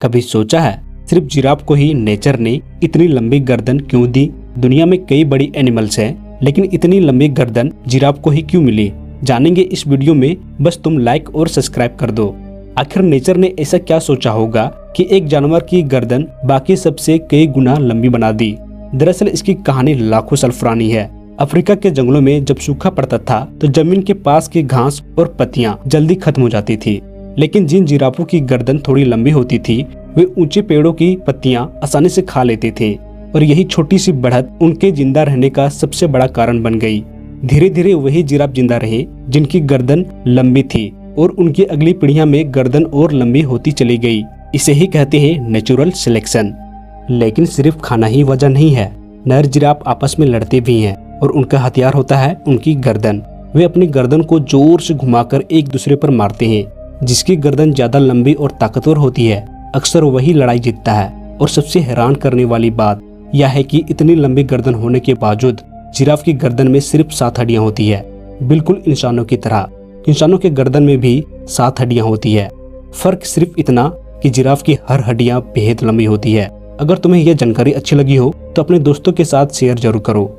कभी सोचा है सिर्फ जिराफ को ही नेचर ने इतनी लंबी गर्दन क्यों दी? दुनिया में कई बड़ी एनिमल्स हैं, लेकिन इतनी लंबी गर्दन जिराफ को ही क्यों मिली? जानेंगे इस वीडियो में। बस तुम लाइक और सब्सक्राइब कर दो। आखिर नेचर ने ऐसा क्या सोचा होगा कि एक जानवर की गर्दन बाकी सबसे कई गुना लंबी बना दी? दरअसल इसकी कहानी लाखों साल पुरानी है। अफ्रीका के जंगलों में जब सूखा पड़ता था तो जमीन के पास की घास और पत्तियां जल्दी खत्म हो जाती थी, लेकिन जिन जिराफों की गर्दन थोड़ी लंबी होती थी वे ऊंचे पेड़ों की पत्तियां आसानी से खा लेते थे, और यही छोटी सी बढ़त उनके जिंदा रहने का सबसे बड़ा कारण बन गई। धीरे धीरे वही जिराफ जिंदा रहे जिनकी गर्दन लंबी थी, और उनकी अगली पीढ़ियां में गर्दन और लंबी होती चली गई। इसे ही कहते हैं नेचुरल सिलेक्शन। लेकिन सिर्फ खाना ही वजह नहीं है। नर जिराफ आपस में लड़ते भी हैं और उनका हथियार होता है उनकी गर्दन। वे अपनी गर्दन को जोर से घुमाकर एक दूसरे पर मारते हैं। जिसकी गर्दन ज्यादा लंबी और ताकतवर होती है अक्सर वही लड़ाई जीतता है। और सबसे हैरान करने वाली बात यह है कि इतनी लंबी गर्दन होने के बावजूद जिराफ की गर्दन में सिर्फ 7 हड्डियां होती है, बिल्कुल इंसानों की तरह। इंसानों के गर्दन में भी 7 हड्डियां होती है। फर्क सिर्फ इतना कि जिराफ की हर हड्डियां बेहद लंबी होती है। अगर तुम्हें यह जानकारी अच्छी लगी हो तो अपने दोस्तों के साथ शेयर जरूर करो।